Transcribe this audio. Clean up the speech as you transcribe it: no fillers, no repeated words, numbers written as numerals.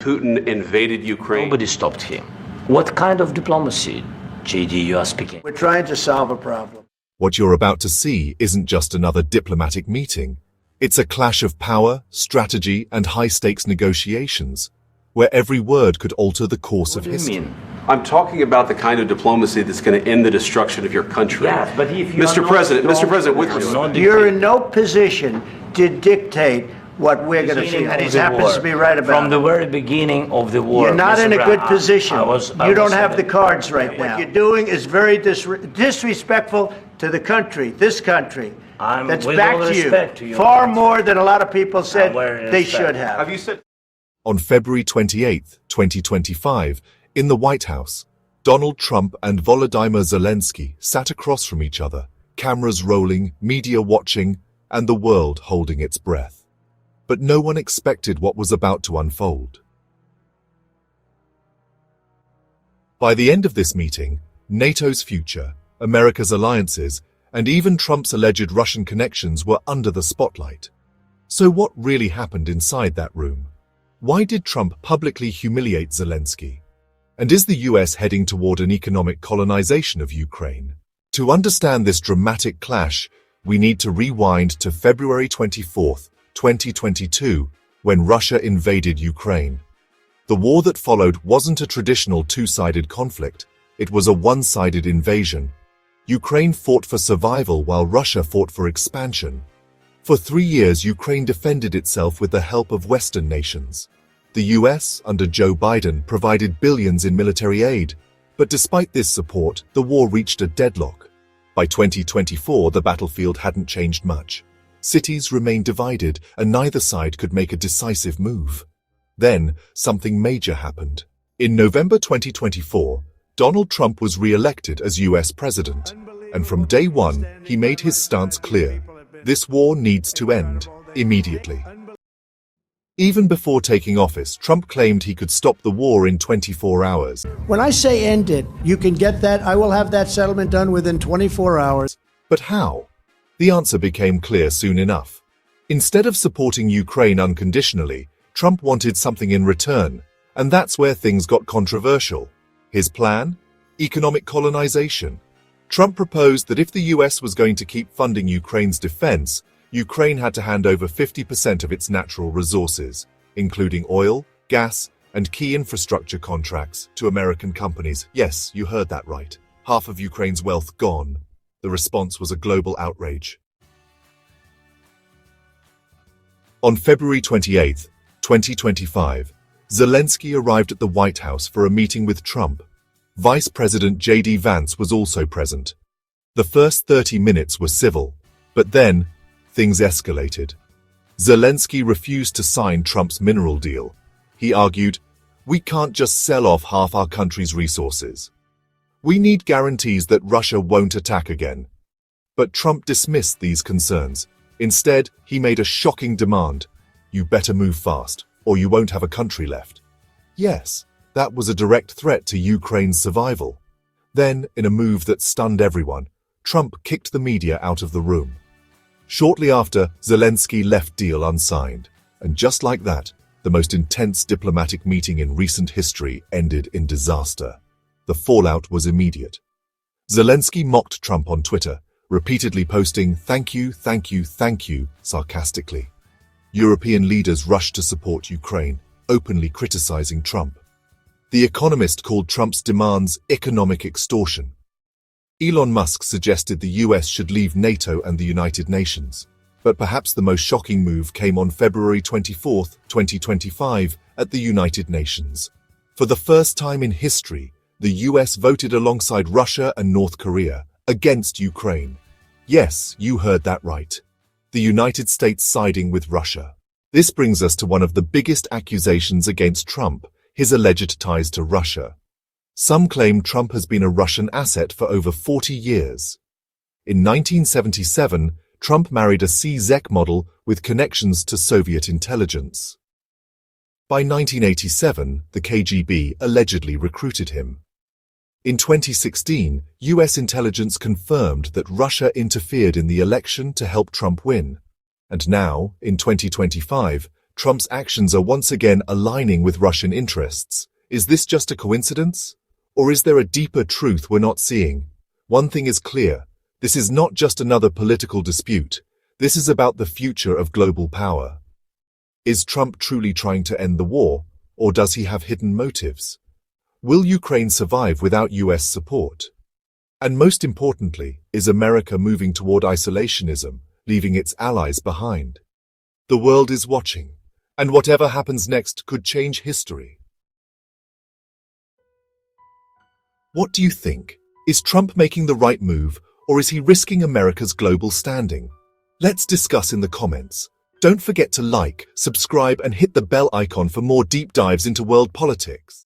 Putin invaded Ukraine. Nobody stopped him. What kind of diplomacy, JD, you are speaking? We're trying to solve a problem. What you're about to see isn't just another diplomatic meeting. It's a clash of power, strategy, and high-stakes negotiations, where every word could alter the course of history. What do you mean? I'm talking about the kind of diplomacy that's going to end the destruction of your country. Yes, but if you Mr. President, with respect, You're in no position to dictate what we're going to see, and he happens to be right about From it. the very beginning of the war. You're not Mr. in a Brown, good position. You don't have the saying- cards right now. What you're doing is very disrespectful to the country, this country. That's with back all to respect to you. you. Far more than a lot of people said very they respect. should have. have you said On February 28, 2025, in the White House, Donald Trump and Volodymyr Zelenskyy sat across from each other, cameras rolling, media watching, and the world holding its breath. But no one expected what was about to unfold. By the end of this meeting, NATO's future, America's alliances, and even Trump's alleged Russian connections were under the spotlight. So what really happened inside that room? Why did Trump publicly humiliate Zelenskyy? And is the US heading toward an economic colonization of Ukraine? To understand this dramatic clash, we need to rewind to February 24th, 2022, when Russia invaded Ukraine. The war that followed wasn't a traditional two-sided conflict. It was a one-sided invasion. Ukraine fought for survival while Russia fought for expansion. For 3 years, Ukraine defended itself with the help of Western nations. The US, under Joe Biden, provided billions in military aid. But despite this support, the war reached a deadlock. By 2024, the battlefield hadn't changed much. Cities remained divided, and neither side could make a decisive move. Then, something major happened. In November 2024, Donald Trump was re-elected as US president, and from day one, he made his stance clear. This war needs to end, immediately. Even before taking office, Trump claimed he could stop the war in 24 hours. When I say end it, you can get that. I will have that settlement done within 24 hours. But how? The answer became clear soon enough. Instead of supporting Ukraine unconditionally, Trump wanted something in return, and that's where things got controversial. His plan? Economic colonization. Trump proposed that if the US was going to keep funding Ukraine's defense, Ukraine had to hand over 50% of its natural resources, including oil, gas, and key infrastructure contracts, to American companies. Yes, you heard that right. Half of Ukraine's wealth gone. The response was a global outrage. On February 28, 2025, Zelenskyy arrived at the White House for a meeting with Trump. Vice President J.D. Vance was also present. The first 30 minutes were civil, but then things escalated. Zelenskyy refused to sign Trump's mineral deal. He argued, "We can't just sell off half our country's resources. We need guarantees that Russia won't attack again." But Trump dismissed these concerns. Instead, he made a shocking demand. "You better move fast, or you won't have a country left." Yes, that was a direct threat to Ukraine's survival. Then, in a move that stunned everyone, Trump kicked the media out of the room. Shortly after, Zelenskyy left deal unsigned. And just like that, the most intense diplomatic meeting in recent history ended in disaster. The fallout was immediate. Zelenskyy mocked Trump on Twitter, repeatedly posting "thank you, thank you, thank you" sarcastically. European leaders rushed to support Ukraine, openly criticizing Trump. The Economist called Trump's demands economic extortion. Elon Musk suggested the US should leave NATO and the United Nations. But perhaps the most shocking move came on February 24, 2025, at the United Nations. For the first time in history, the US voted alongside Russia and North Korea against Ukraine. Yes, you heard that right. The United States siding with Russia. This brings us to one of the biggest accusations against Trump, his alleged ties to Russia. Some claim Trump has been a Russian asset for over 40 years. In 1977, Trump married a CZEC model with connections to Soviet intelligence. By 1987, the KGB allegedly recruited him. In 2016, US intelligence confirmed that Russia interfered in the election to help Trump win. And now, in 2025, Trump's actions are once again aligning with Russian interests. Is this just a coincidence? Or is there a deeper truth we're not seeing? One thing is clear. This is not just another political dispute. This is about the future of global power. Is Trump truly trying to end the war, or does he have hidden motives? Will Ukraine survive without US support? And most importantly, is America moving toward isolationism, leaving its allies behind? The world is watching, and whatever happens next could change history. What do you think? Is Trump making the right move, or is he risking America's global standing? Let's discuss in the comments. Don't forget to like, subscribe, and hit the bell icon for more deep dives into world politics.